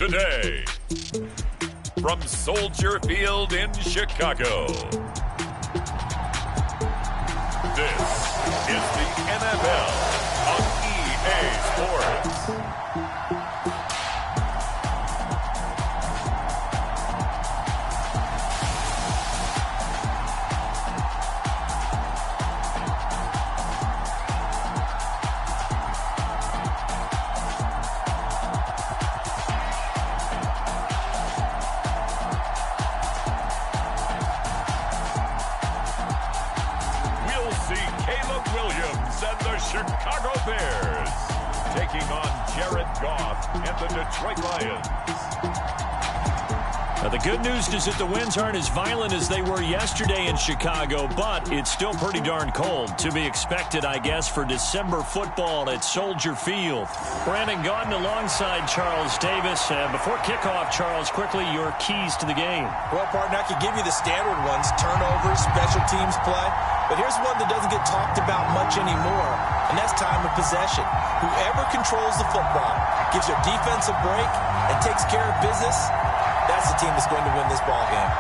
today. From Soldier Field in Chicago, this is the NFL on EA Sports. Chicago Bears taking on Jared Goff and the Detroit Lions. Now, the good news is that the winds aren't as violent as they were yesterday in Chicago, but it's still pretty darn cold. To be expected, I guess, for December football at Soldier Field. Brandon Gaudin alongside Charles Davis. Before kickoff, Charles, quickly, your keys to the game. Well, partner, I can give you the standard ones, turnovers, special teams play. But here's one that doesn't get talked about much anymore, and that's time of possession. Whoever controls the football, gives their defense a break, and takes care of business, that's the team that's going to win this ball game.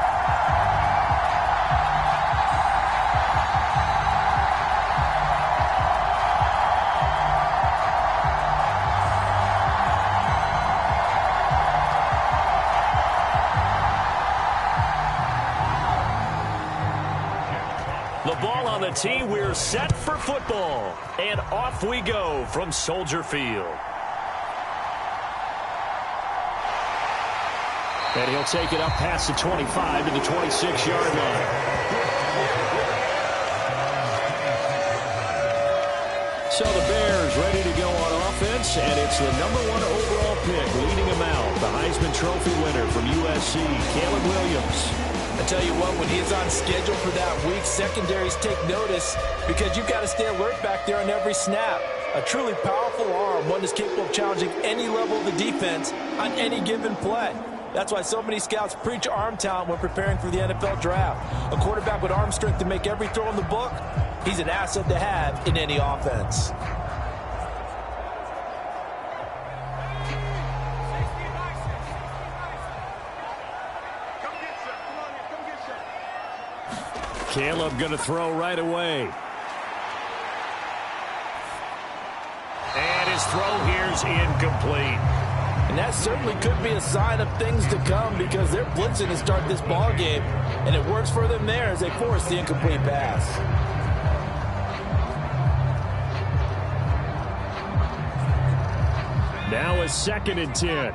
The ball on the tee, we're set for football. And off we go from Soldier Field. And he'll take it up past the 25 to the 26-yard line. So the Bears ready to go on offense, and it's the #1 overall pick leading them out. The Heisman Trophy winner from USC, Caleb Williams. I tell you what, when he is on schedule for that week, secondaries take notice because you've got to stay alert back there on every snap. A truly powerful arm, one that's capable of challenging any level of the defense on any given play. That's why so many scouts preach arm talent when preparing for the NFL draft. A quarterback with arm strength to make every throw in the book, he's an asset to have in any offense. Caleb going to throw right away. And his throw here's incomplete. And that certainly could be a sign of things to come because they're blitzing to start this ball game, and it works for them there as they force the incomplete pass. Now a 2nd and 10.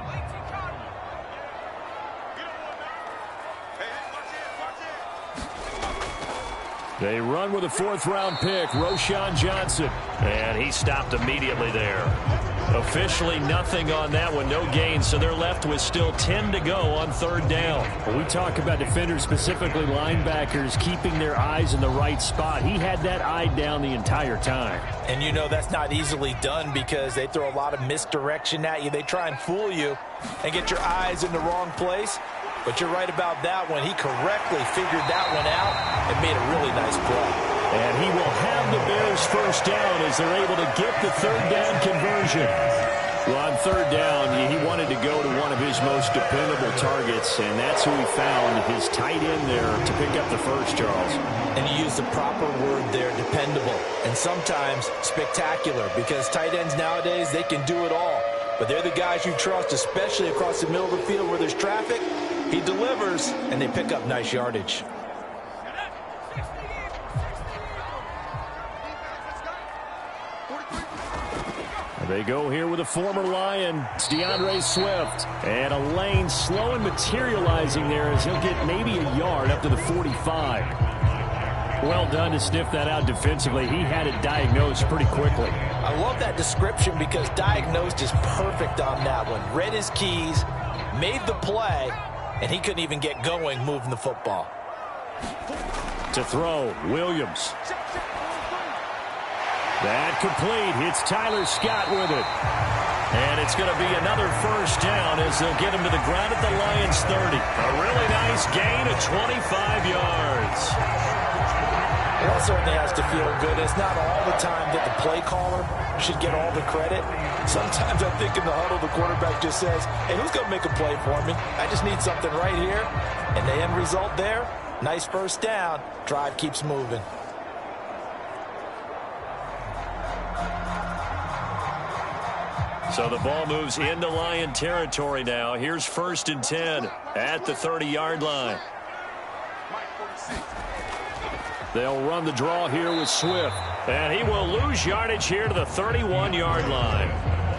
They run with a 4th-round pick, Roschon Johnson. And he stopped immediately there. Officially nothing on that one, no gain, so they're left with still 10 to go on 3rd down. When we talk about defenders, specifically linebackers, keeping their eyes in the right spot, he had that eye down the entire time. And you know that's not easily done because they throw a lot of misdirection at you. They try and fool you and get your eyes in the wrong place. But you're right about that one. He correctly figured that one out and made a really nice play. And he will have the Bears 1st down as they're able to get the 3rd down conversion. Well, on 3rd down, he wanted to go to one of his most dependable targets, and that's who he found, his tight end there, to pick up the first, Charles. And you use the proper word there, dependable, and sometimes spectacular, because tight ends nowadays, they can do it all. But they're the guys you trust, especially across the middle of the field where there's traffic. He delivers, and they pick up nice yardage. They go here with a former Lion. It's DeAndre Swift. And a lane slow and materializing there as he'll get maybe a yard up to the 45. Well done to sniff that out defensively. He had it diagnosed pretty quickly. I love that description because diagnosed is perfect on that one. Read his keys, made the play, and he couldn't even get going moving the football. To throw, Williams. That complete. It's Tyler Scott with it. And it's going to be another 1st down as they'll get him to the ground at the Lions 30. A really nice gain of 25 yards. Well, that certainly has to feel good. It's not all the time that the play caller should get all the credit. Sometimes I think in the huddle, the quarterback just says, hey, who's going to make a play for me? I just need something right here. And the end result there, nice first down. Drive keeps moving. So the ball moves into Lion territory now. Here's 1st and 10 at the 30-yard line. They'll run the draw here with Swift. And he will lose yardage here to the 31-yard line.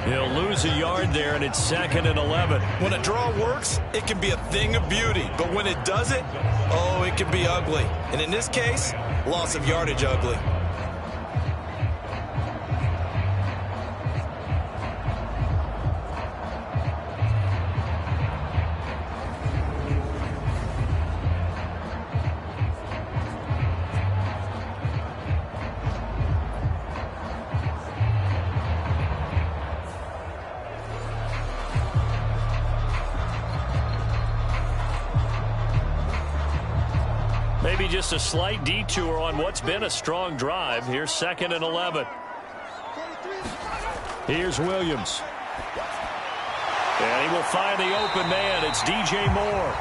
He'll lose a yard there, and it's 2nd and 11. When a draw works, it can be a thing of beauty. But when it doesn't, oh, it can be ugly. And in this case, loss of yardage ugly. Maybe just a slight detour on what's been a strong drive. Here's 2nd and 11. Here's Williams. And he will find the open man. It's DJ Moore.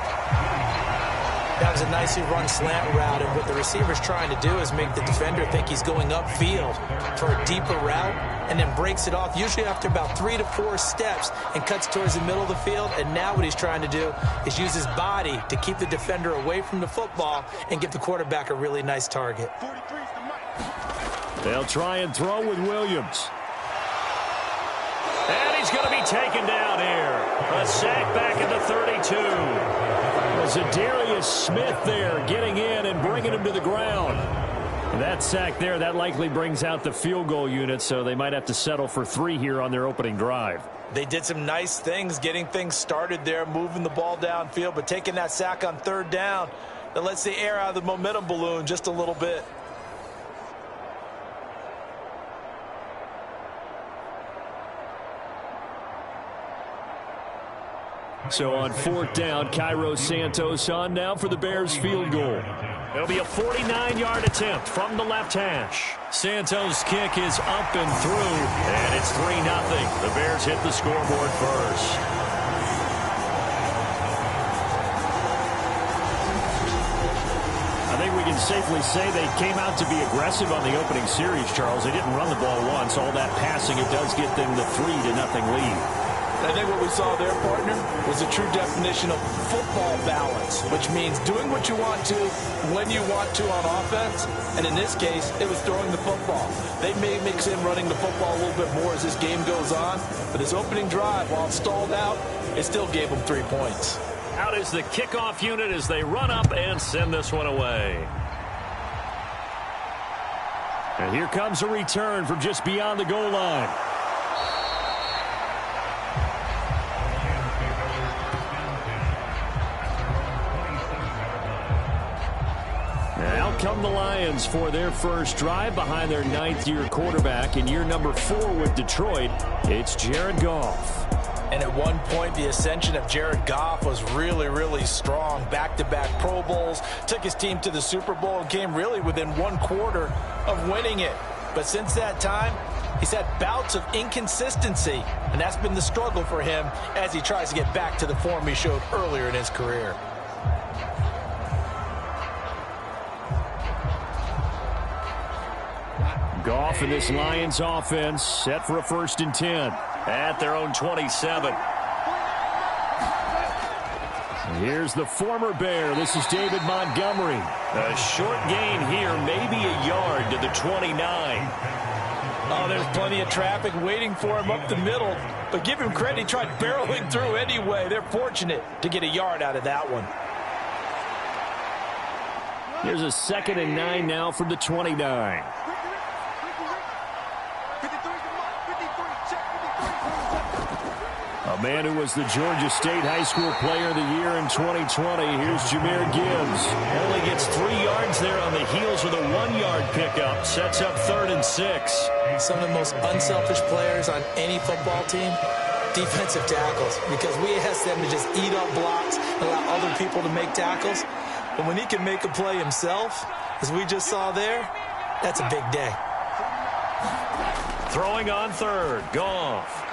That was a nicely run slant route, and what the receiver's trying to do is make the defender think he's going upfield for a deeper route, and then breaks it off, usually after about 3 to 4 steps, and cuts towards the middle of the field. And now what he's trying to do is use his body to keep the defender away from the football and give the quarterback a really nice target. They'll try and throw with Williams. And he's going to be taken down here. A sack back at the 32. Zadarius Smith there getting in and bringing him to the ground. That sack there, that likely brings out the field goal unit, so they might have to settle for 3 here on their opening drive. They did some nice things getting things started there, moving the ball downfield, but taking that sack on 3rd down, that lets the air out of the momentum balloon just a little bit. So on 4th down, Cairo Santos on now for the Bears field goal. It'll be a 49-yard attempt from the left hash. Santos' kick is up and through, and it's 3-0. The Bears hit the scoreboard first. I think we can safely say they came out to be aggressive on the opening series, Charles. They didn't run the ball once. All that passing, it does get them the 3-0 lead. I think what we saw there, partner, was a true definition of football balance, which means doing what you want to, when you want to on offense. And in this case, it was throwing the football. They may mix in running the football a little bit more as this game goes on. But his opening drive, while it stalled out, it still gave them 3 points. Out is the kickoff unit as they run up and send this one away. And here comes a return from just beyond the goal line. Come the Lions for their first drive behind their 9th-year quarterback in year number 4 with Detroit. It's Jared Goff. And at one point, the ascension of Jared Goff was really, really strong. Back-to-back Pro Bowls, took his team to the Super Bowl and came really within 1/4 of winning it. But since that time, he's had bouts of inconsistency, and that's been the struggle for him as he tries to get back to the form he showed earlier in his career. Goff and this Lions offense set for a 1st and 10 at their own 27. Here's the former Bear. This is David Montgomery. A short gain here, maybe a yard to the 29. Oh, there's plenty of traffic waiting for him up the middle. But give him credit, he tried barreling through anyway. They're fortunate to get a yard out of that one. Here's a 2nd and 9 now from the 29. A man who was the Georgia State High School Player of the Year in 2020. Here's Jahmyr Gibbs. Only gets 3 yards there on the heels of a 1-yard pickup. Sets up 3rd and 6. Some of the most unselfish players on any football team, defensive tackles, because we ask them to just eat up blocks and allow other people to make tackles. But when he can make a play himself, as we just saw there, that's a big day. Throwing on third, Goff.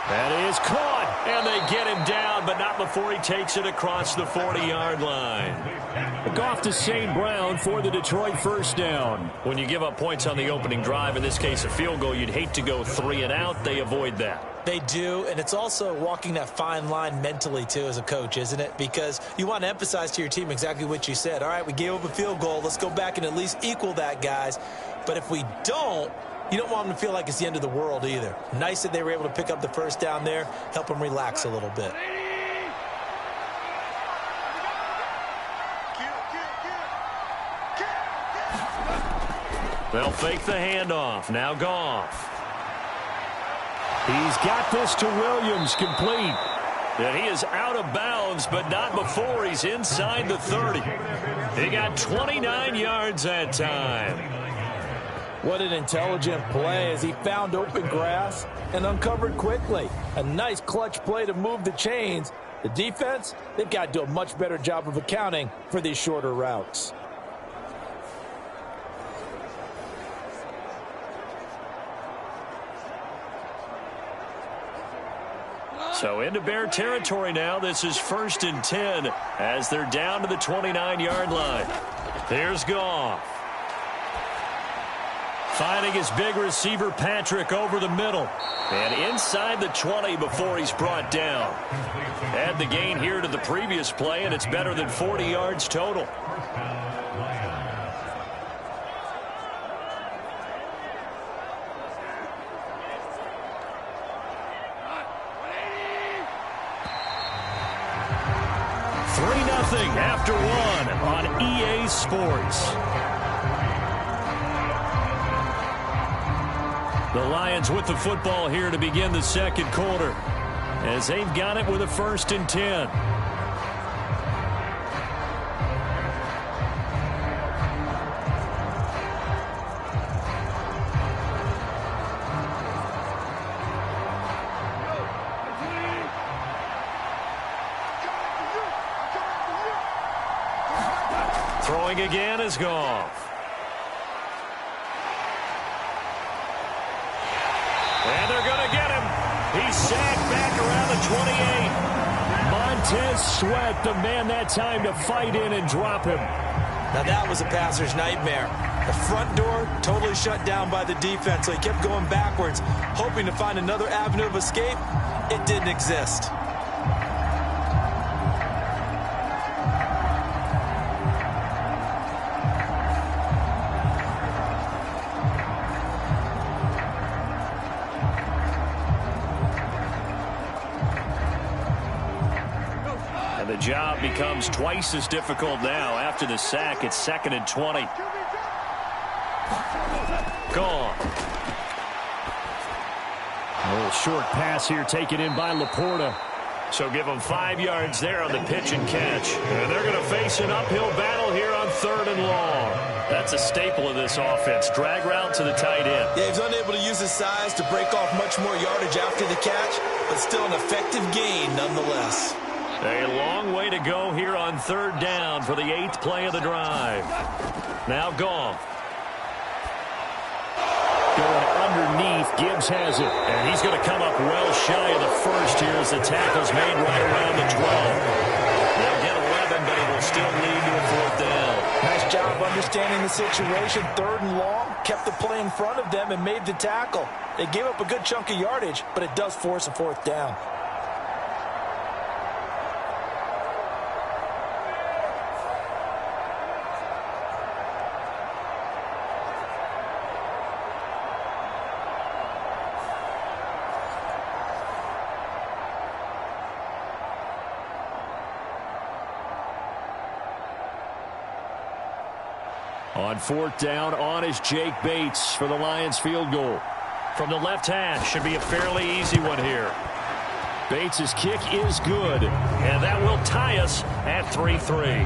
That is caught, and they get him down, but not before he takes it across the 40-yard line. Goff to St. Brown for the Detroit first down. When you give up points on the opening drive, in this case a field goal, you'd hate to go 3 and out. They avoid that. They do, and it's also walking that fine line mentally, too, as a coach, isn't it? Because you want to emphasize to your team exactly what you said. All right, we gave up a field goal. Let's go back and at least equal that, guys. But if we don't, you don't want them to feel like it's the end of the world either. Nice that they were able to pick up the first down there, help them relax a little bit. They'll fake the handoff. Now Goff. He's got this to Williams, complete. And he is out of bounds, but not before he's inside the 30. He got 29 yards that time. What an intelligent play as he found open grass and uncovered quickly. A nice clutch play to move the chains. The defense, they've got to do a much better job of accounting for these shorter routes. So into Bear territory now. This is 1st and 10 as they're down to the 29-yard line. Here's Goff. Finding his big receiver, Patrick, over the middle. And inside the 20 before he's brought down. Add the gain here to the previous play, and it's better than 40 yards total. After one on EA Sports. The Lions with the football here to begin the second quarter as they've got it with a 1st and 10. Throwing again is Goff. And they're going to get him. He's sacked back around the 28. Montez Sweat, the man that time to fight in and drop him. Now that was a passer's nightmare. The front door totally shut down by the defense, so he kept going backwards, hoping to find another avenue of escape. It didn't exist. The job becomes twice as difficult now. After the sack, it's 2nd and 20. Gone. A little short pass here taken in by Laporta. So give them 5 yards there on the pitch and catch. And they're going to face an uphill battle here on 3rd and long. That's a staple of this offense. Drag route to the tight end. Yeah, he's unable to use his size to break off much more yardage after the catch, but still an effective gain nonetheless. A long way to go here on 3rd down for the 8th play of the drive. Now Goff. Going underneath, Gibbs has it. And he's going to come up well shy of the first here as the tackle's made right around the 12. They'll get 11, but it will still lead to a 4th down. Nice job understanding the situation. 3rd and long, kept the play in front of them and made the tackle. They gave up a good chunk of yardage, but it does force a 4th down. On 4th down, on is Jake Bates for the Lions field goal. From the left hash, should be a fairly easy one here. Bates' kick is good. And that will tie us at 3-3.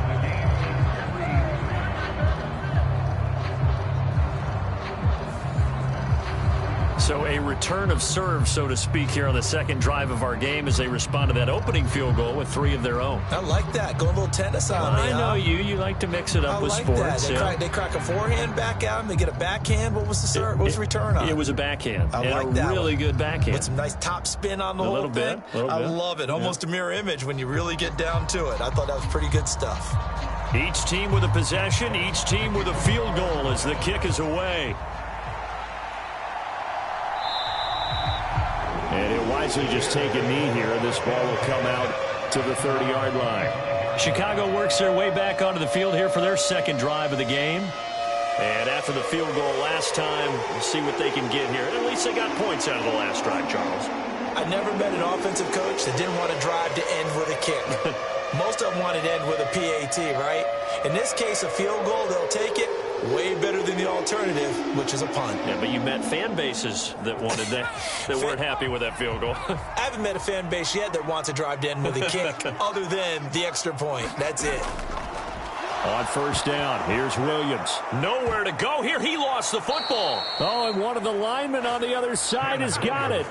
So a return of serve, so to speak, here on the second drive of our game as they respond to that opening field goal with 3 of their own. I like that. Go a little tennis on me. I know you. You like to mix it up with sports. They crack a forehand back at him. They get a backhand. What was the serve? What was the return on? It was a backhand. I like that. Really good backhand. With some nice top spin on the whole thing. I love it. Almost a mirror image when you really get down to it. I thought that was pretty good stuff. Each team with a possession. Each team with a field goal as the kick is away. And he'll wisely just take a knee here. This ball will come out to the 30-yard line. Chicago works their way back onto the field here for their second drive of the game. And after the field goal last time, we'll see what they can get here. At least they got points out of the last drive, Charles. I never met an offensive coach that didn't want to drive to end with a kick. Most of them wanted to end with a PAT, right? In this case, a field goal, they'll take it. Way better than the alternative, which is a punt. Yeah, but you met fan bases that wanted that weren't happy with that field goal. I haven't met a fan base yet that wants to drive to end with a kick other than the extra point. That's it. On first down, here's Williams. Nowhere to go here. He lost the football. Oh, and one of the linemen on the other side has got it.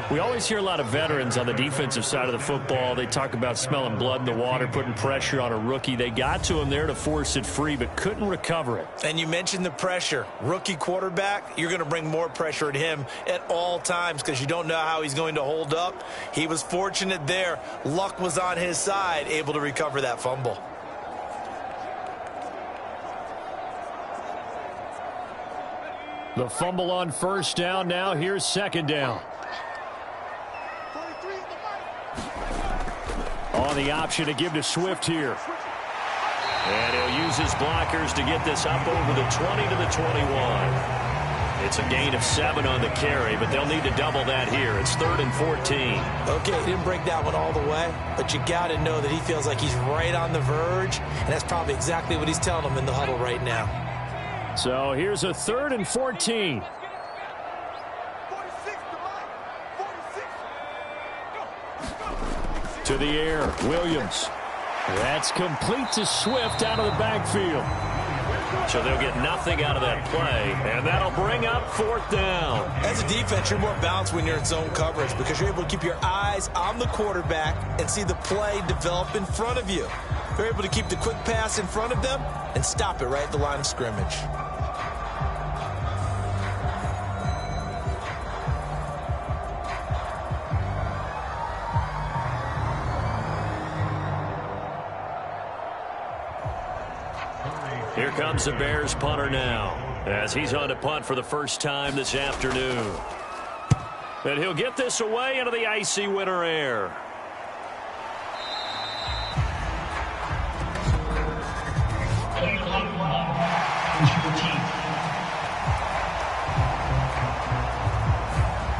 We always hear a lot of veterans on the defensive side of the football. They talk about smelling blood in the water, putting pressure on a rookie. They got to him there to force it free, but couldn't recover it. And you mentioned the pressure. Rookie quarterback, you're going to bring more pressure at him at all times because you don't know how he's going to hold up. He was fortunate there. Luck was on his side, able to recover that fumble. The fumble on first down. Now here's second down. On the option to give to Swift here. And he'll use his blockers to get this up over the 20 to the 21. It's a gain of 7 on the carry, but they'll need to double that here. It's 3rd and 14. Okay, he didn't break that one all the way, but you got to know that he feels like he's right on the verge, and that's probably exactly what he's telling them in the huddle right now. So here's a 3rd and 14. To the air, Williams. That's complete to Swift out of the backfield. So they'll get nothing out of that play, and that'll bring up 4th down. As a defense, you're more balanced when you're in zone coverage because you're able to keep your eyes on the quarterback and see the play develop in front of you. You're able to keep the quick pass in front of them and stop it right at the line of scrimmage. Here comes the Bears punter now as he's on to punt for the first time this afternoon. And he'll get this away into the icy winter air.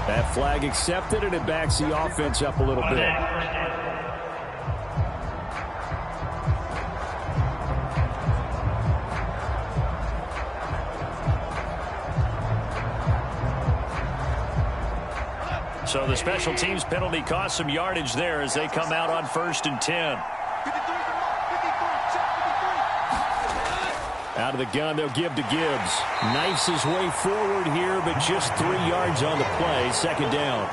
That flag accepted, and it backs the offense up a little bit. So the special teams penalty cost some yardage there as they come out on 1st and 10. Out of the gun, they'll give to Gibbs. Knifes his way forward here, but just 3 yards on the play. 2nd down.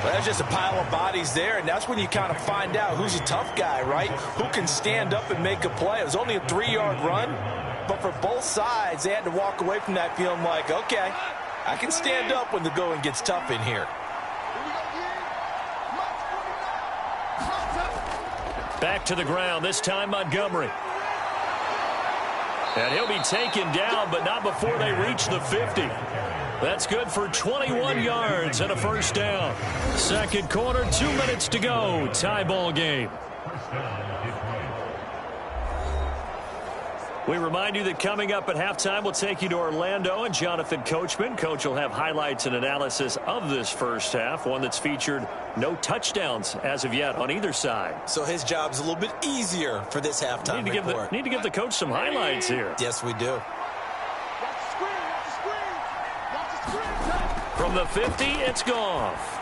Well, there's just a pile of bodies there, and that's when you kind of find out who's a tough guy, right? Who can stand up and make a play. It was only a 3-yard run, but for both sides, they had to walk away from that feeling like, okay, I can stand up when the going gets tough in here. Back to the ground, this time Montgomery. And he'll be taken down, but not before they reach the 50. That's good for 21 yards and a 1st down. Second quarter, 2 minutes to go. Tie ball game. We remind you that coming up at halftime, we'll take you to Orlando and Jonathan Coachman. Coach will have highlights and analysis of this first half, one that's featured no touchdowns as of yet on either side. So his job's a little bit easier for this halftime report. Need to give the coach some highlights here. Yes, we do. From the 50, it's Goff.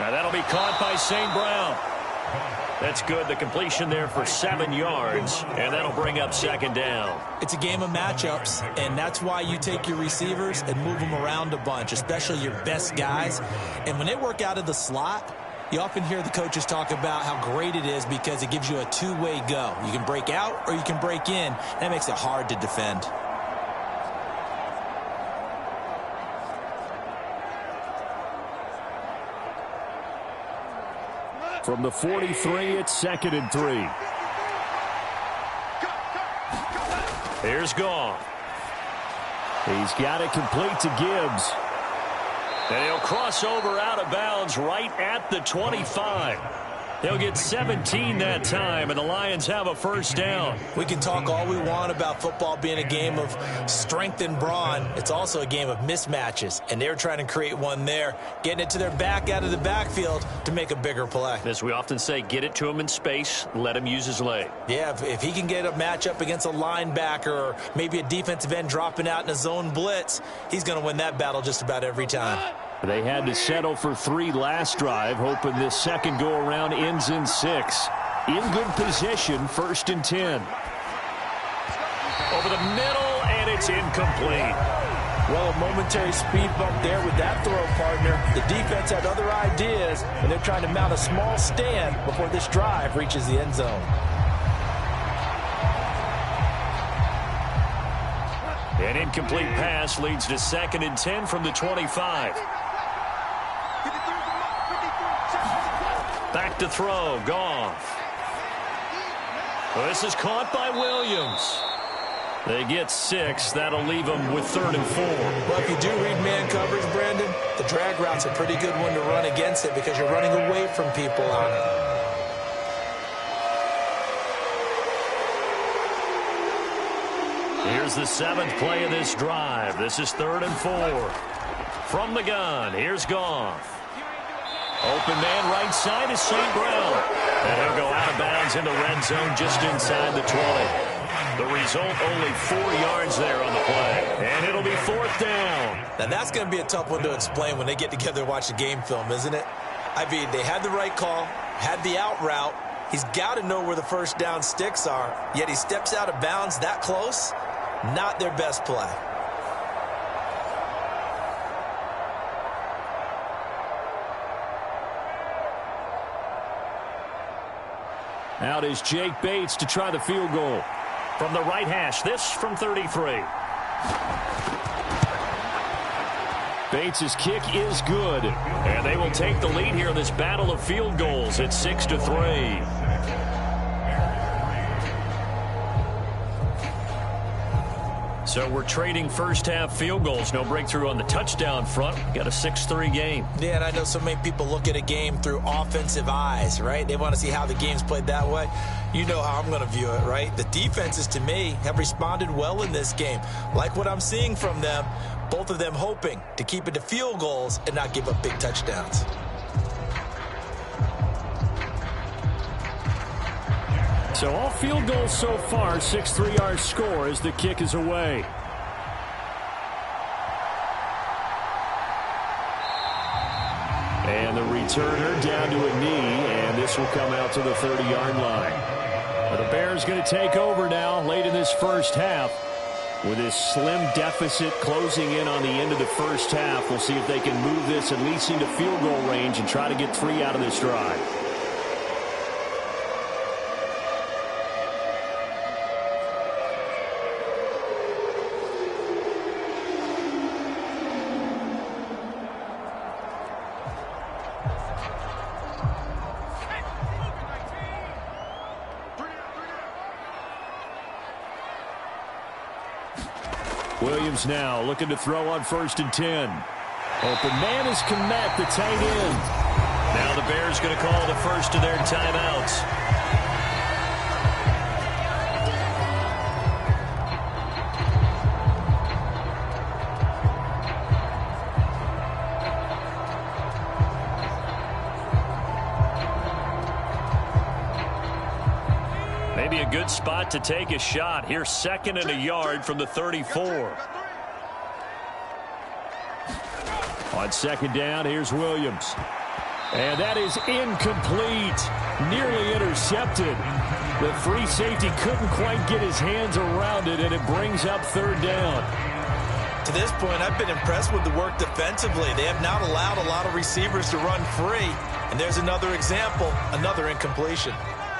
Now that'll be caught by St. Brown. That's good. The completion there for 7 yards, and that'll bring up second down. It's a game of matchups, and that's why you take your receivers and move them around a bunch, especially your best guys. And when they work out of the slot, you often hear the coaches talk about how great it is because it gives you a two-way go. You can break out or you can break in. That makes it hard to defend. From the 43, it's 2nd and 3. Here's Goff. He's got it complete to Gibbs. And he'll cross over out of bounds right at the 25. They'll get 17 that time, and the Lions have a first down. We can talk all we want about football being a game of strength and brawn. It's also a game of mismatches, and they're trying to create one there, getting it to their back out of the backfield to make a bigger play. As we often say, get it to him in space, let him use his leg. Yeah, if he can get a matchup against a linebacker or maybe a defensive end dropping out in a zone blitz, he's going to win that battle just about every time. They had to settle for 3 last drive, hoping this second go-around ends in 6. In good position, 1st and 10. Over the middle, and it's incomplete. Well, a momentary speed bump there with that throw, partner. The defense had other ideas, and they're trying to mount a small stand before this drive reaches the end zone. An incomplete pass leads to 2nd and 10 from the 25. Back to throw, Goff. Well, this is caught by Williams. They get 6. That'll leave them with 3rd and 4. Well, if you do read man coverage, Brandon, the drag route's a pretty good one to run against it because you're running away from people on it. Here's the 7th play of this drive. This is 3rd and 4. From the gun, here's Goff. Open man right side is St. Brown. And he'll go out of bounds in the red zone just inside the 20. The result, only 4 yards there on the play. And it'll be 4th down. Now, that's going to be a tough one to explain when they get together and watch the game film, isn't it? I mean, they had the right call, had the out route. He's got to know where the first down sticks are, yet he steps out of bounds that close. Not their best play. Out is Jake Bates to try the field goal. From the right hash, this from 33. Bates' kick is good. And they will take the lead here in this battle of field goals. It's 6-3. So we're trading first-half field goals. No breakthrough on the touchdown front. Got a 6-3 game. Yeah, and I know so many people look at a game through offensive eyes, right? They want to see how the game's played that way. You know how I'm going to view it, right? The defenses, to me, have responded well in this game. Like what I'm seeing from them, both of them hoping to keep it to field goals and not give up big touchdowns. So all field goals so far, 6-3 our score as the kick is away. And the returner down to a knee, and this will come out to the 30-yard line. But the Bears going to take over now late in this first half. With this slim deficit closing in on the end of the first half, we'll see if they can move this at least into field goal range and try to get 3 out of this drive. Williams now looking to throw on 1st and 10. Open man is Kmet, the tight end. Now the Bears going to call the first of their timeouts. Maybe a good spot to take a shot. Here's 2nd and a yard from the 34. On 2nd down, here's Williams. And that is incomplete. Nearly intercepted. The free safety couldn't quite get his hands around it, and it brings up third down. To this point, I've been impressed with the work defensively. They have not allowed a lot of receivers to run free. And there's another example, another incompletion.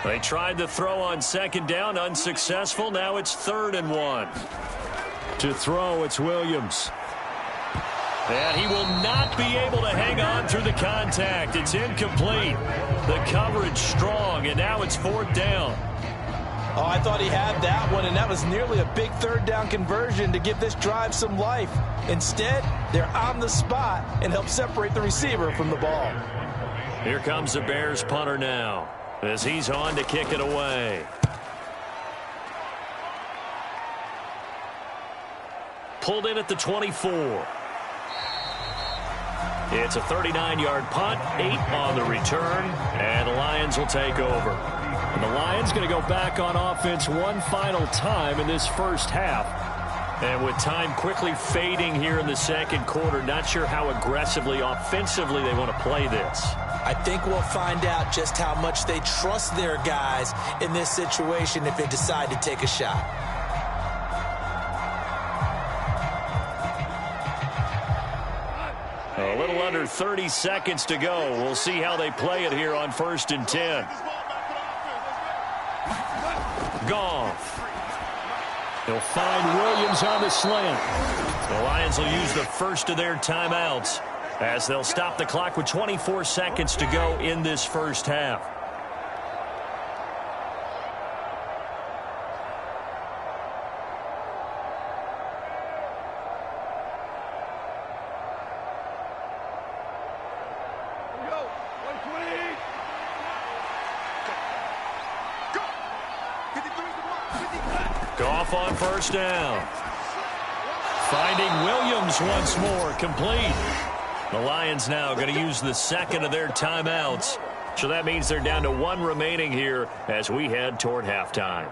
They tried to throw on second down, unsuccessful. Now it's 3rd and 1. To throw, it's Williams. And he will not be able to hang on through the contact. It's incomplete. The coverage strong, and now it's 4th down. Oh, I thought he had that one, and that was nearly a big 3rd down conversion to give this drive some life. Instead, they're on the spot and help separate the receiver from the ball. Here comes the Bears punter now as he's on to kick it away. Pulled in at the 24. It's a 39-yard punt, 8 on the return, and the Lions will take over. And the Lions going to go back on offense one final time in this first half. And with time quickly fading here in the second quarter, not sure how aggressively, offensively they want to play this. I think we'll find out just how much they trust their guys in this situation if they decide to take a shot. A little under 30 seconds to go. We'll see how they play it here on 1st and 10. Goff. He'll find Williams on the slant. The Lions will use the first of their timeouts as they'll stop the clock with 24 seconds to go in this first half. Goff on 1st down. Finding Williams once more, complete. The Lions now going to use the second of their timeouts. So that means they're down to 1 remaining here as we head toward halftime.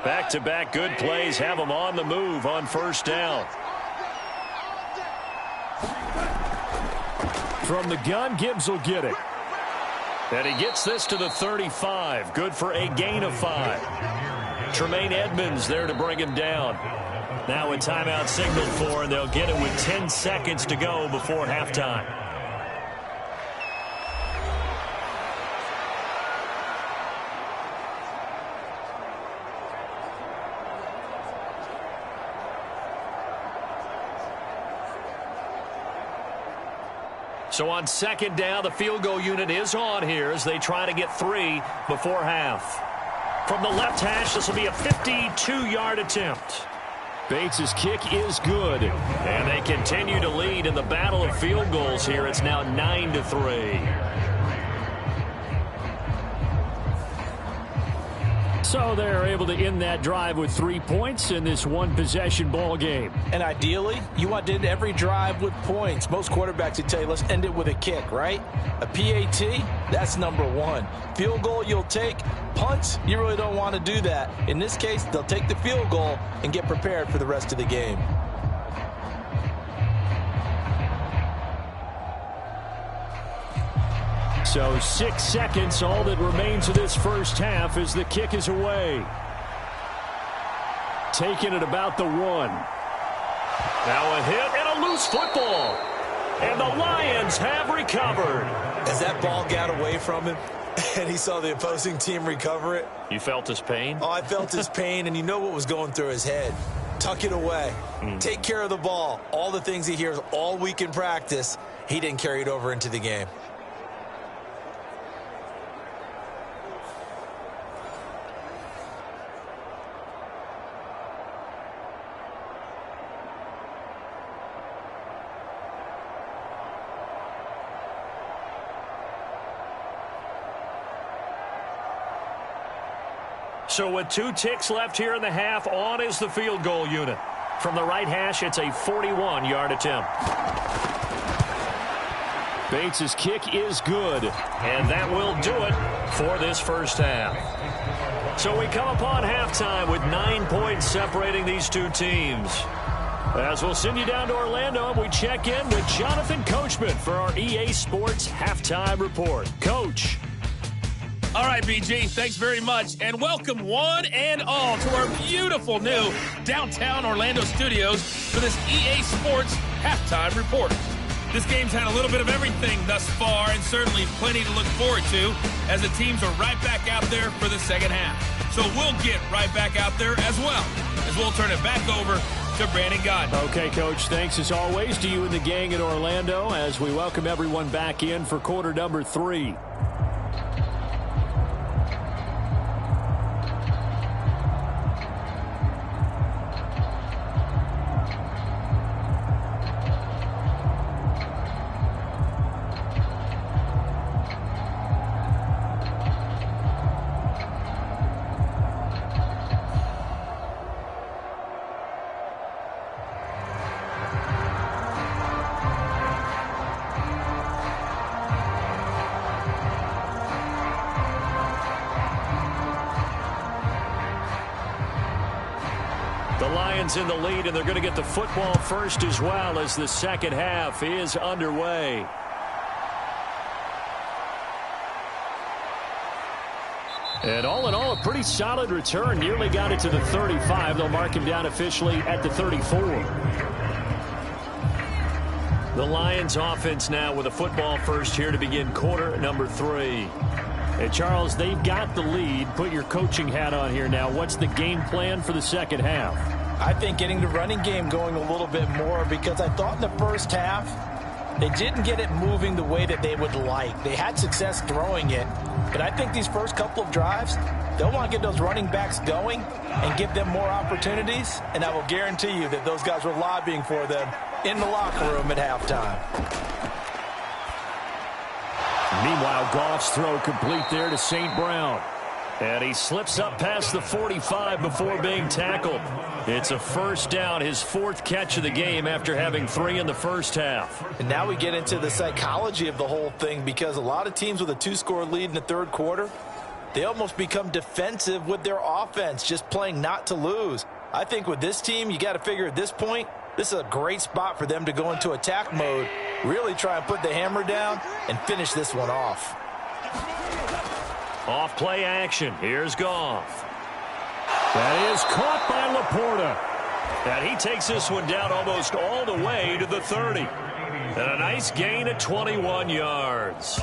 Back-to-back good plays have them on the move on 1st down. From the gun, Gibbs will get it. And he gets this to the 35. Good for a gain of 5. Tremaine Edmonds there to bring him down. Now a timeout signaled for, and they'll get it with 10 seconds to go before halftime. So on 2nd down, the field goal unit is on here as they try to get 3 before half. From the left hash, this will be a 52-yard attempt. Bates' kick is good. And they continue to lead in the battle of field goals here. It's now 9-3. So they're able to end that drive with 3 points in this one-possession ball game. And ideally, you want to end every drive with points. Most quarterbacks would tell you, let's end it with a kick, right? A PAT, that's number 1. Field goal you'll take. Punts, you really don't want to do that. In this case, they'll take the field goal and get prepared for the rest of the game. So 6 seconds, all that remains of this first half as the kick is away. Taking it about the 1. Now a hit and a loose football. And the Lions have recovered. As that ball got away from him and he saw the opposing team recover it. You felt his pain? Oh, I felt his pain, and you know what was going through his head. Tuck it away. Take care of the ball. All the things he hears all week in practice, he didn't carry it over into the game. So with 2 ticks left here in the half, on is the field goal unit. From the right hash, it's a 41-yard attempt. Bates' kick is good. And that will do it for this first half. So we come upon halftime with 9 points separating these two teams. As we'll send you down to Orlando, we check in with Jonathan Coachman for our EA Sports Halftime Report. Coach. All right, BG, thanks very much, and welcome one and all to our beautiful new downtown Orlando studios for this EA Sports Halftime Report. This game's had a little bit of everything thus far, and certainly plenty to look forward to as the teams are right back out there for the second half. So we'll get right back out there as well, as we'll turn it back over to Brandon Gaudin. Okay, Coach, thanks as always to you and the gang in Orlando as we welcome everyone back in for quarter number 3. The Lions in the lead, and they're going to get the football first as well as the second half is underway. And all in all, a pretty solid return. Nearly got it to the 35. They'll mark him down officially at the 34. The Lions offense now with a football first here to begin quarter number 3. And Charles, they've got the lead. Put your coaching hat on here now. What's the game plan for the second half? I think getting the running game going a little bit more, because I thought in the first half they didn't get it moving the way that they would like. They had success throwing it, but I think these first couple of drives, they'll want to get those running backs going and give them more opportunities, and I will guarantee you that those guys were lobbying for them in the locker room at halftime. Meanwhile, Goff's throw complete there to St. Brown. And he slips up past the 45 before being tackled. It's a first down, his 4th catch of the game after having 3 in the first half. And now we get into the psychology of the whole thing, because a lot of teams with a 2-score lead in the third quarter, they almost become defensive with their offense, just playing not to lose. I think with this team, you got to figure at this point, this is a great spot for them to go into attack mode, really try and put the hammer down and finish this one off. Off play action. Here's Goff. That is caught by Laporta. And he takes this one down almost all the way to the 30. And a nice gain of 21 yards.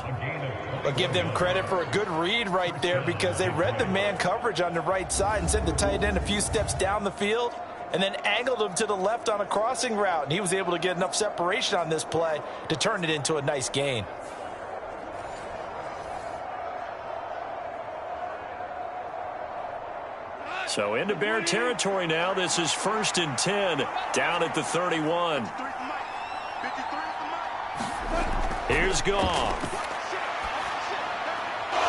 I'll give them credit for a good read right there, because they read the man coverage on the right side and sent the tight end a few steps down the field and then angled him to the left on a crossing route. And he was able to get enough separation on this play to turn it into a nice gain. So into Bear territory now. This is 1st and 10 down at the 31. Here's Goff.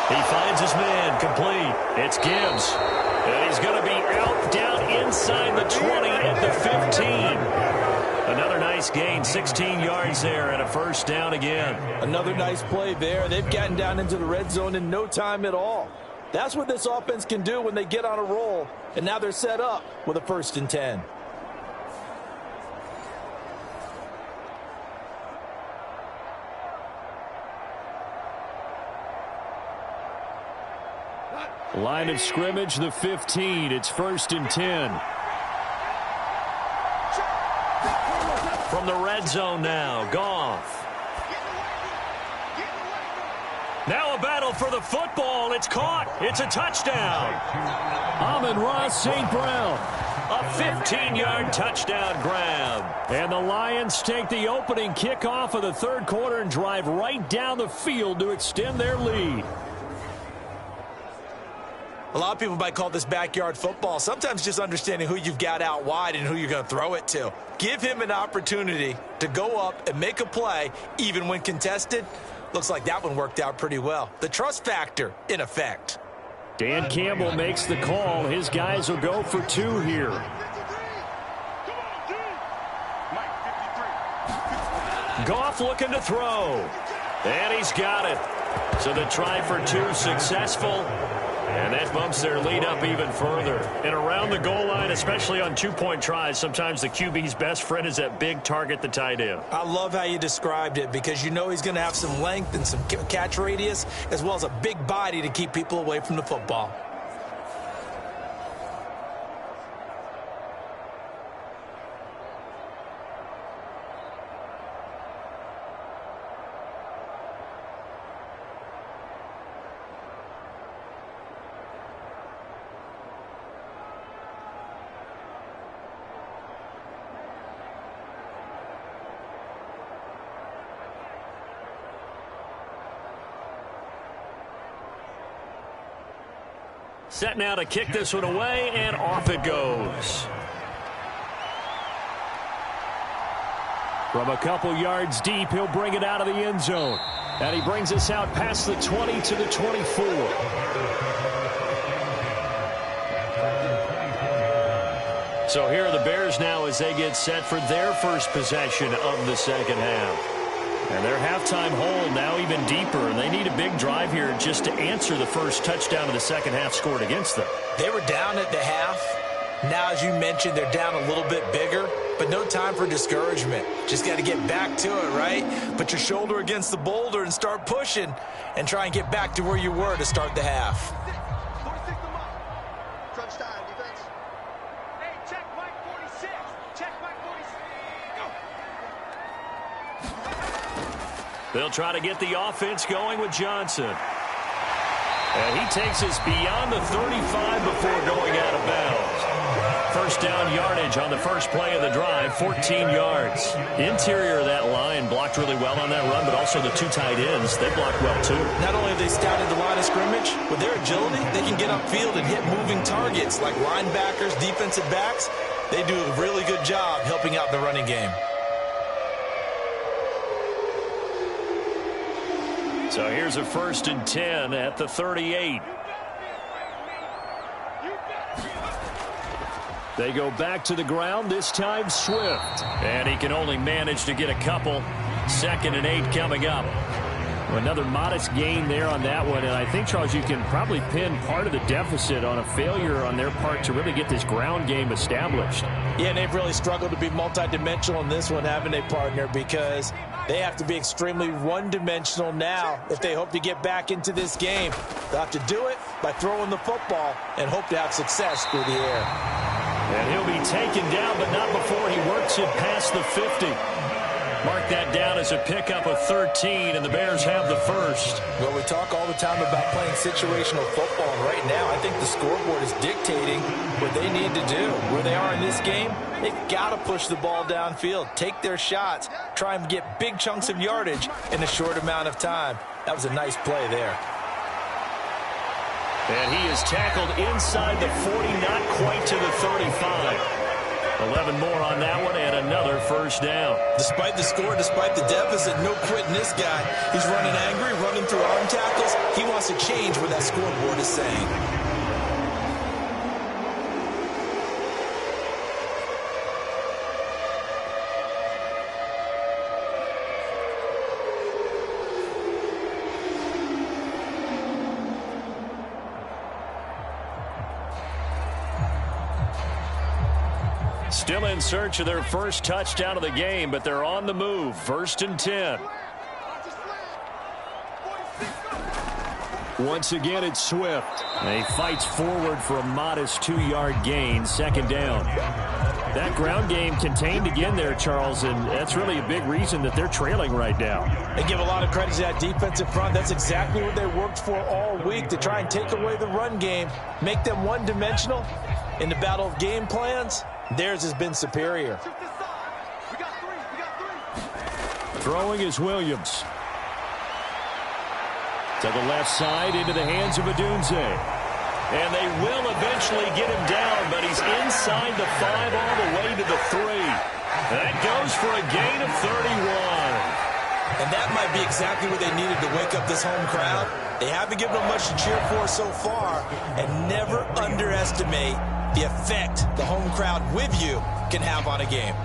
He finds his man complete. It's Gibbs. And he's going to be out down inside the 20 at the 15. Another nice gain, 16 yards there and a first down again. Another nice play there. They've gotten down into the red zone in no time at all. That's what this offense can do when they get on a roll. And now they're set up with a 1st and 10. Line of scrimmage, the 15. It's 1st and 10. From the red zone now, Goff. Now a battle for the football. It's caught. It's a touchdown. Amon-Ra St. Brown. A 15-yard touchdown grab. And the Lions take the opening kickoff of the third quarter and drive right down the field to extend their lead. A lot of people might call this backyard football. Sometimes just understanding who you've got out wide and who you're going to throw it to. Give him an opportunity to go up and make a play, even when contested. Looks like that one worked out pretty well. The trust factor in effect. Dan Campbell makes the call. His guys will go for 2 here. Goff looking to throw. And he's got it. So the try for two successful, and that bumps their lead up even further. And around the goal line, especially on two-point tries, sometimes the QB's best friend is that big target, the tight end. I love how you described it because you know he's going to have some length and some catch radius as well as a big body to keep people away from the football. Set now to kick this one away, and off it goes. From a couple yards deep, he'll bring it out of the end zone. And he brings us out past the 20 to the 24. So here are the Bears now as they get set for their first possession of the second half. And their halftime hole now even deeper, and they need a big drive here just to answer the first touchdown of the second half scored against them. They were down at the half. Now, as you mentioned, they're down a little bit bigger, but no time for discouragement. Just got to get back to it, right? Put your shoulder against the boulder and start pushing and try and get back to where you were to start the half. They'll try to get the offense going with Johnson. And he takes us beyond the 35 before going out of bounds. First down yardage on the first play of the drive, 14 yards. The interior of that line blocked really well on that run, but also the two tight ends, they blocked well too. Not only have they scouted the line of scrimmage, with their agility, they can get upfield and hit moving targets like linebackers, defensive backs. They do a really good job helping out the running game. So here's a 1st and 10 at the 38. They go back to the ground, this time Swift. And he can only manage to get a couple. 2nd and 8 coming up. Another modest gain there on that one, and I think, Charles, you can probably pin part of the deficit on a failure on their part to really get this ground game established. Yeah, and they've really struggled to be multidimensional in this one, having a partner, because they have to be extremely one-dimensional now if they hope to get back into this game. They'll have to do it by throwing the football and hope to have success through the air. And he'll be taken down, but not before he works it past the 50. Mark that down as a pickup of 13, and the Bears have the first. Well, we talk all the time about playing situational football, and right now I think the scoreboard is dictating what they need to do. Where they are in this game, they've got to push the ball downfield, take their shots, try and get big chunks of yardage in a short amount of time. That was a nice play there. And he is tackled inside the 40, not quite to the 35. 11 more on that one, and another first down. Despite the score, despite the deficit, no quitting this guy. He's running angry, running through arm tackles. He wants to change what that scoreboard is saying. Still in search of their first touchdown of the game, but they're on the move. 1st and 10. Once again, it's Swift. And he fights forward for a modest 2-yard gain, 2nd down. That ground game contained again there, Charles, and that's really a big reason that they're trailing right now. They give a lot of credit to that defensive front. That's exactly what they worked for all week, to try and take away the run game, make them one-dimensional. In the battle of game plans, theirs has been superior. Throwing is Williams. To the left side, into the hands of Adunze. And they will eventually get him down, but he's inside the 5 all the way to the 3. That goes for a gain of 31. And that might be exactly what they needed to wake up this home crowd. They haven't given them much to cheer for so far, and never underestimate the effect the home crowd with you can have on a game.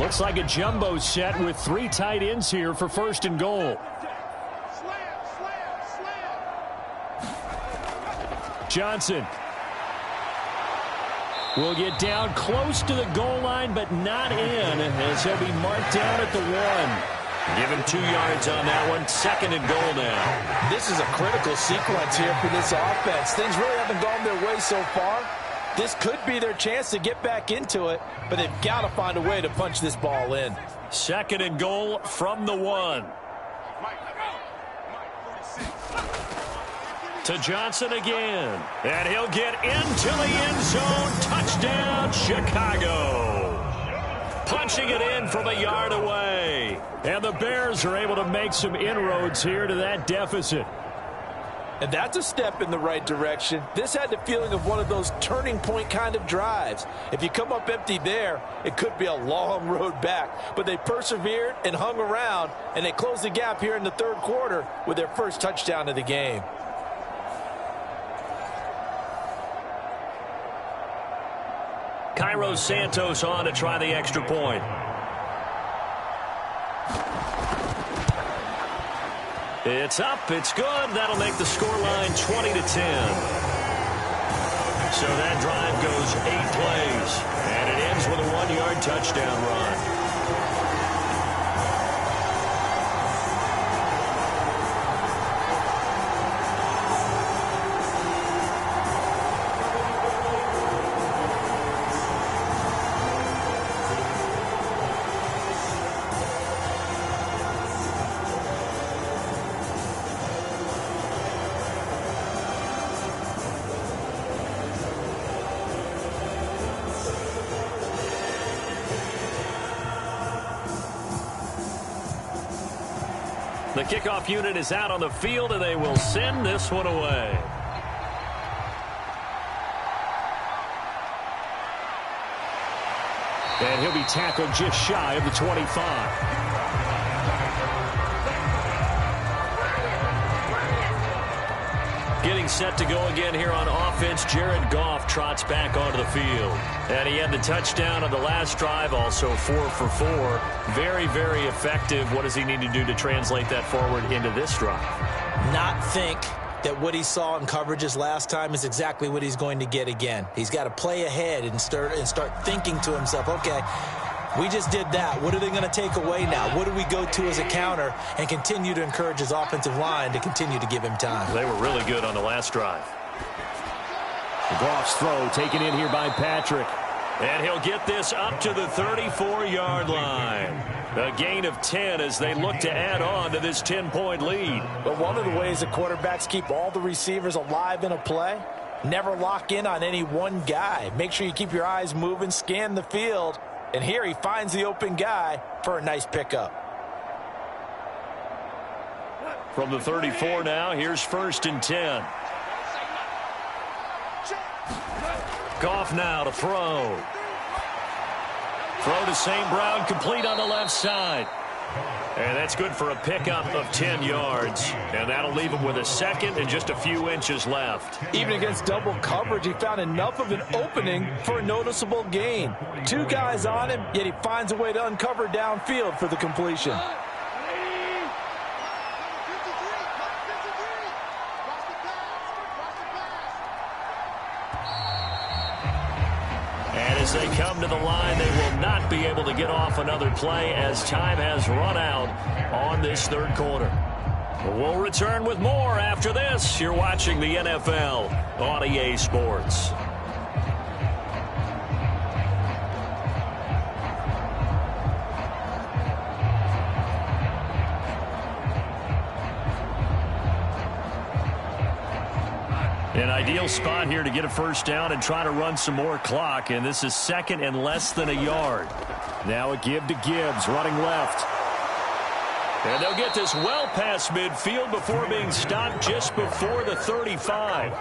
Looks like a jumbo set with 3 tight ends here for 1st and goal. Johnson will get down close to the goal line, but not in, as he'll be marked down at the 1. Give him 2 yards on that one. 2nd and goal now. This is a critical sequence here for this offense. Things really haven't gone their way so far. This could be their chance to get back into it, but they've got to find a way to punch this ball in. 2nd and goal from the 1. To Johnson again. And he'll get into the end zone. Touchdown, Chicago. Punching it in from a yard away. And the Bears are able to make some inroads here to that deficit. And that's a step in the right direction. This had the feeling of one of those turning point kind of drives. If you come up empty there, it could be a long road back. But they persevered and hung around, and they closed the gap here in the 3rd quarter with their first touchdown of the game. Cairo Santos on to try the extra point. It's up. It's good. That'll make the scoreline 20-10. So that drive goes 8 plays. And it ends with a 1-yard touchdown run. The kickoff unit is out on the field, and they will send this one away. And he'll be tackled just shy of the 25. Getting set to go again here on offense. Jared Goff trots back onto the field. And he had the touchdown on the last drive, also 4 for 4. Very, very effective. What does he need to do to translate that forward into this drive? Not think that what he saw in coverages last time is exactly what he's going to get again. He's got to play ahead and start thinking to himself, okay, we just did that. What are they going to take away now? What do we go to as a counter, and continue to encourage his offensive line to continue to give him time? They were really good on the last drive. Goff's throw taken in here by Patrick. And he'll get this up to the 34-yard line. A gain of 10 as they look to add on to this 10-point lead. But one of the ways the quarterbacks keep all the receivers alive in a play, never lock in on any one guy. Make sure you keep your eyes moving, scan the field. And here he finds the open guy for a nice pickup. From the 34 now, here's 1st and 10. Goff now to throw. Throw to St. Brown, complete on the left side. And that's good for a pickup of 10 yards. And that'll leave him with a 2nd and just a few inches left. Even against double coverage, he found enough of an opening for a noticeable gain. 2 guys on him, yet he finds a way to uncover downfield for the completion. As they come to the line, they will not be able to get off another play as time has run out on this 3rd quarter. We'll return with more after this. You're watching the NFL on EA Sports. An ideal spot here to get a 1st down and try to run some more clock, and this is 2nd and less than a yard. Now a give to Gibbs, running left. And they'll get this well past midfield before being stopped just before the 35.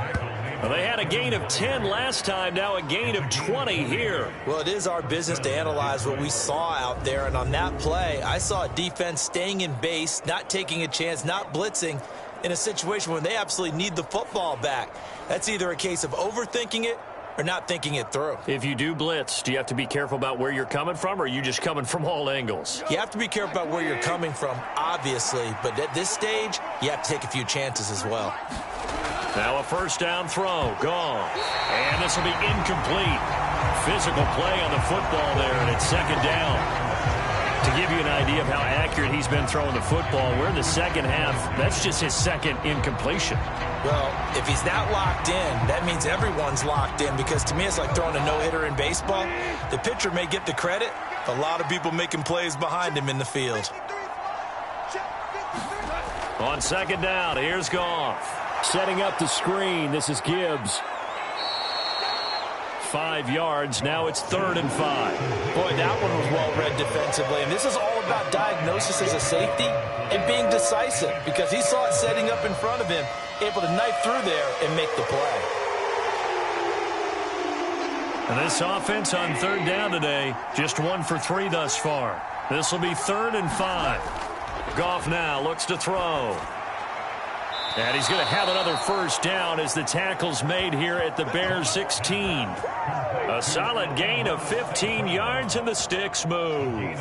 Well, they had a gain of 10 last time, now a gain of 20 here. Well, it is our business to analyze what we saw out there, and on that play, I saw a defense staying in base, not taking a chance, not blitzing, in a situation where they absolutely need the football back. That's either a case of overthinking it or not thinking it through. If you do blitz, do you have to be careful about where you're coming from, or are you just coming from all angles? You have to be careful about where you're coming from, obviously, but at this stage, you have to take a few chances as well. Now a first down throw, gone. And this will be incomplete. Physical play on the football there, and it's second down. To give you an idea of how accurate he's been throwing the football, we're in the second half. That's just his second incompletion. Well, if he's not locked in, that means everyone's locked in, because to me it's like throwing a no-hitter in baseball. The pitcher may get the credit, a lot of people making plays behind him in the field. On second down, here's Goff. Setting up the screen, this is Gibbs. 5 yards, now it's 3rd and 5. Boy, that one was well-read defensively, and this is all about diagnosis as a safety and being decisive, because he saw it setting up in front of him, able to knife through there and make the play. And this offense on 3rd down today, just 1 for 3 thus far. This will be 3rd and 5. Goff now looks to throw. And he's going to have another first down as the tackle's made here at the Bears 16. A solid gain of 15 yards and the sticks move.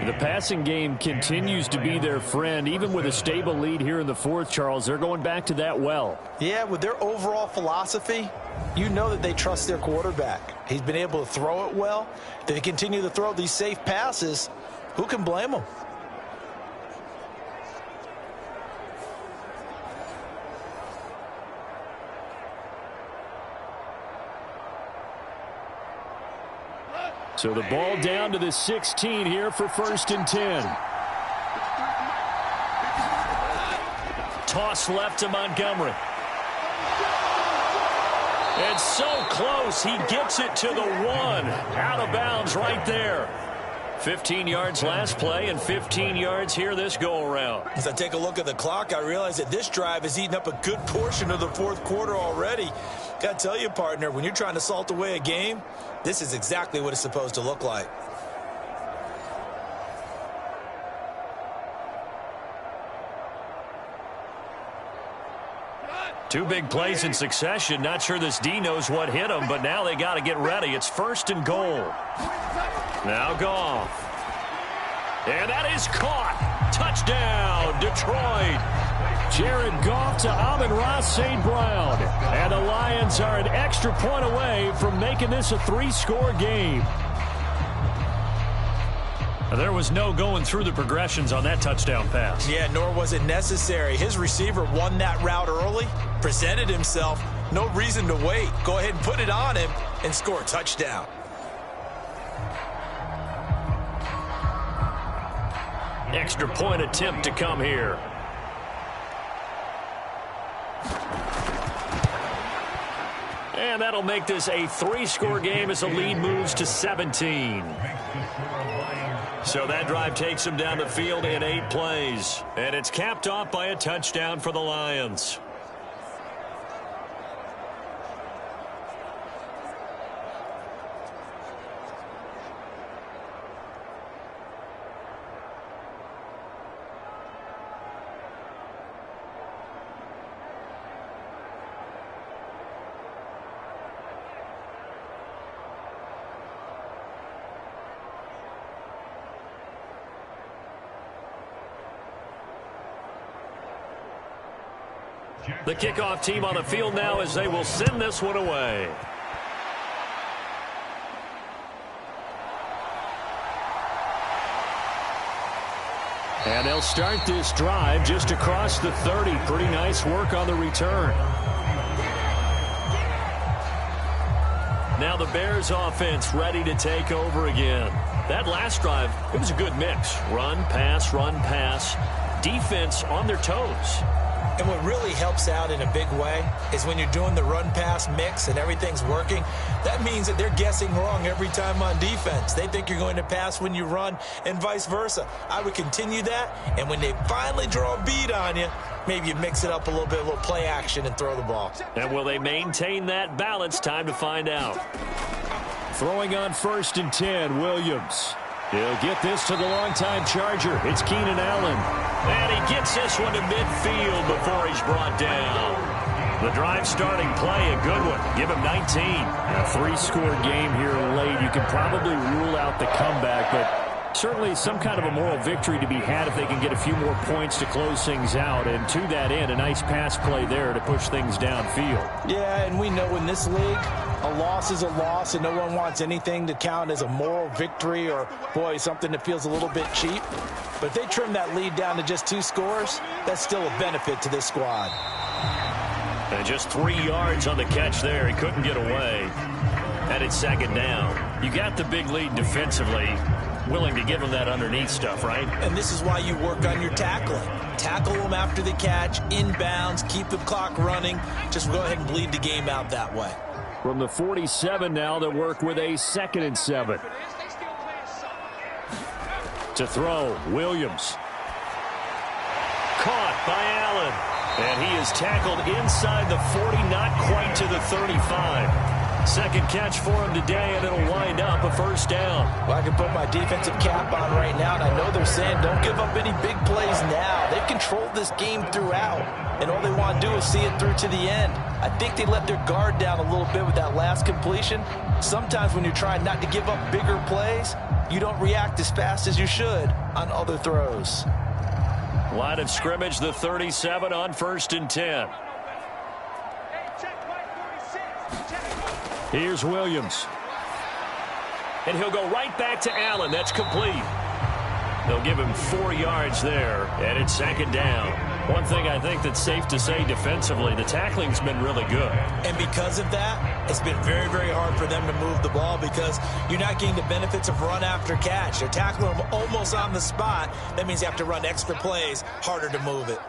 The passing game continues to be their friend. Even with a stable lead here in the 4th, Charles, they're going back to that well. Yeah, with their overall philosophy, you know that they trust their quarterback. He's been able to throw it well. They continue to throw these safe passes. Who can blame them? So the ball down to the 16 here for 1st and 10. Toss left to Montgomery. It's so close. He gets it to the 1. Out of bounds right there. 15 yards last play and 15 yards here this go-around. As I take a look at the clock, I realize that this drive has eaten up a good portion of the 4th quarter already. Got to tell you, partner, when you're trying to salt away a game, this is exactly what it's supposed to look like. Two big plays in succession. Not sure this D knows what hit him, but now they got to get ready. It's 1st and goal. Now Goff. And that is caught. Touchdown, Detroit. Jared Goff to Amon-Ra St. Brown. And the Lions are an extra point away from making this a 3-score game. There was no going through the progressions on that touchdown pass. Yeah, nor was it necessary. His receiver won that route early, presented himself. No reason to wait. Go ahead and put it on him and score a touchdown. Extra point attempt to come here. And that'll make this a 3-score game as the lead moves to 17. So that drive takes them down the field in 8 plays. And it's capped off by a touchdown for the Lions. The kickoff team on the field now as they will send this one away. And they'll start this drive just across the 30. Pretty nice work on the return. Now the Bears offense ready to take over again. That last drive, it was a good mix. Run, pass. Defense on their toes. And what really helps out in a big way is when you're doing the run-pass mix and everything's working, that means that they're guessing wrong every time on defense. They think you're going to pass when you run and vice versa. I would continue that, and when they finally draw a bead on you, maybe you mix it up a little play action and throw the ball. And will they maintain that balance? Time to find out. Throwing on 1st and 10, Williams. He'll get this to the longtime Charger. It's Keenan Allen. And he gets this one to midfield before he's brought down. The drive starting play, a good one. Give him 19. A 3-score game here late. You can probably rule out the comeback, but certainly some kind of a moral victory to be had if they can get a few more points to close things out. And to that end, a nice pass play there to push things downfield. Yeah, and we know in this league, a loss is a loss, and no one wants anything to count as a moral victory or, boy, something that feels a little bit cheap. But if they trim that lead down to just 2 scores, that's still a benefit to this squad. And just 3 yards on the catch there. He couldn't get away. And it's second down. You got the big lead defensively. Willing to give him that underneath stuff, right? And this is why you work on your tackling. Tackle them after the catch, inbounds, keep the clock running. Just go ahead and bleed the game out that way. From the 47 now, they work with a 2nd and 7. To throw, Williams. Caught by Allen. And he is tackled inside the 40, not quite to the 35. Second catch for him today, and it'll wind up a first down. Well, I can put my defensive cap on right now, and I know they're saying don't give up any big plays now. They've controlled this game throughout, and all they want to do is see it through to the end. I think they let their guard down a little bit with that last completion. Sometimes when you're trying not to give up bigger plays, you don't react as fast as you should on other throws. Line of scrimmage, the 37 on 1st and 10. Here's Williams. And he'll go right back to Allen. That's complete. They'll give him 4 yards there, and it's second down. One thing I think that's safe to say defensively, the tackling's been really good. And because of that, it's been very, very hard for them to move the ball because you're not getting the benefits of run after catch. They're tackling them almost on the spot. That means you have to run extra plays, harder to move it.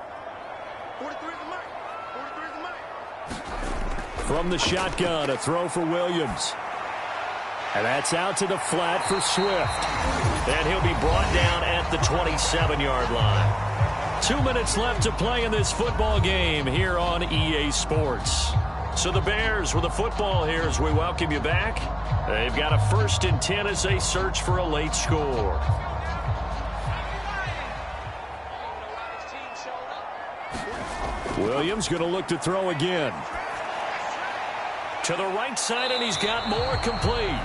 From the shotgun, a throw for Williams. And that's out to the flat for Swift. And he'll be brought down at the 27-yard line. 2 minutes left to play in this football game here on EA Sports. So the Bears with the football here as we welcome you back. They've got a 1st and 10 as they search for a late score. Williams going to look to throw again. To the right side, and he's got more complete.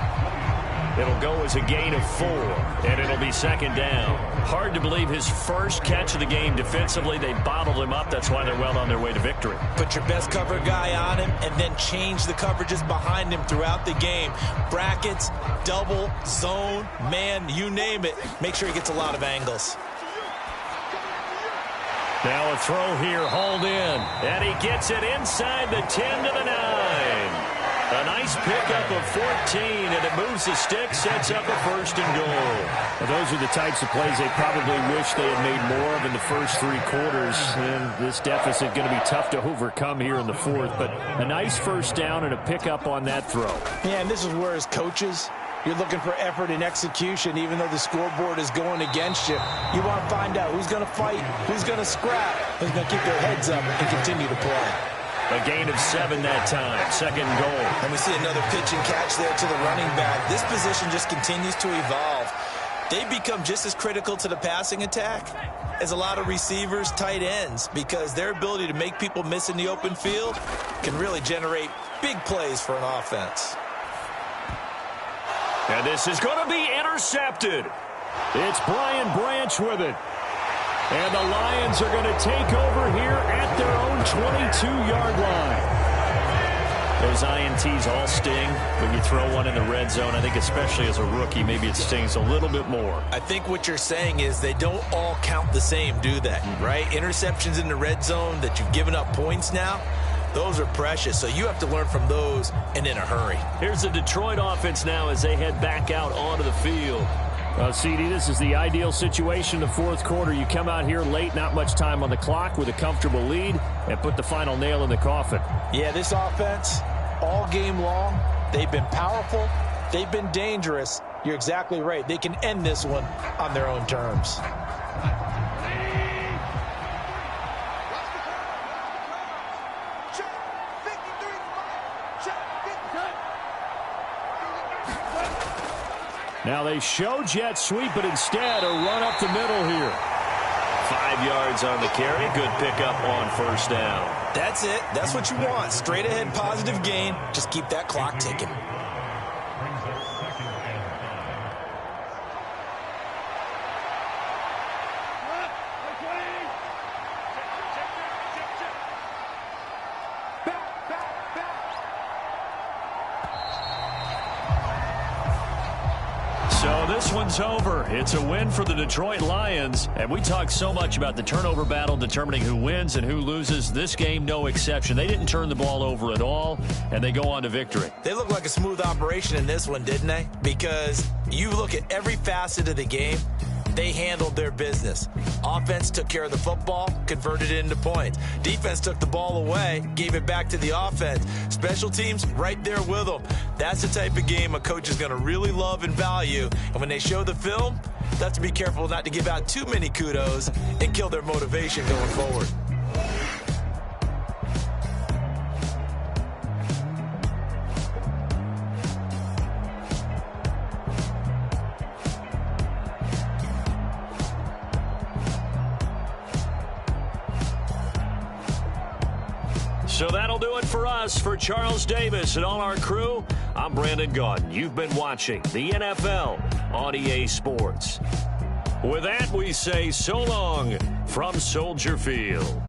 It'll go as a gain of 4, and it'll be second down. Hard to believe his first catch of the game defensively. They bottled him up. That's why they're well on their way to victory. Put your best cover guy on him and then change the coverages behind him throughout the game. Brackets, double, zone, man, you name it. Make sure he gets a lot of angles. Now a throw here, hauled in. And he gets it inside the 10 to the 9. A nice pickup of 14, and it moves the stick, sets up a 1st and goal. Well, those are the types of plays they probably wish they had made more of in the first 3 quarters. And this deficit going to be tough to overcome here in the 4th. But a nice first down and a pickup on that throw. Yeah, and this is where as coaches, you're looking for effort and execution, even though the scoreboard is going against you. You want to find out who's going to fight, who's going to scrap, who's going to keep their heads up and continue to play. A gain of 7 that time, 2nd and goal. And we see another pitch and catch there to the running back. This position just continues to evolve. They become just as critical to the passing attack as a lot of receivers, tight ends, because their ability to make people miss in the open field can really generate big plays for an offense. And this is going to be intercepted. It's Brian Branch with it. And the Lions are going to take over here at their own 22-yard line. Those INTs all sting, but you throw one in the red zone, I think especially as a rookie, maybe it stings a little bit more. I think what you're saying is they don't all count the same, do they? Right? Interceptions in the red zone that you've given up points now, those are precious. So you have to learn from those and in a hurry. Here's the Detroit offense now as they head back out onto the field. CD, this is the ideal situation in the 4th quarter. You come out here late, not much time on the clock with a comfortable lead, and put the final nail in the coffin. Yeah, this offense, all game long, they've been powerful, they've been dangerous. You're exactly right. They can end this one on their own terms. Now they show jet sweep, but instead a run up the middle here. 5 yards on the carry. Good pickup on first down. That's it. That's what you want. Straight ahead positive gain. Just keep that clock ticking. So this one's over. It's a win for the Detroit Lions. And we talk so much about the turnover battle determining who wins and who loses. This game, no exception. They didn't turn the ball over at all, and they go on to victory. They look like a smooth operation in this one, didn't they? Because you look at every facet of the game, they handled their business. Offense took care of the football, converted it into points. Defense took the ball away, gave it back to the offense. Special teams right there with them. That's the type of game a coach is going to really love and value. And when they show the film, they have to be careful not to give out too many kudos and kill their motivation going forward. So that'll do it for us. For Charles Davis and all our crew, I'm Brandon Gaudin. You've been watching the NFL on EA Sports. With that, we say so long from Soldier Field.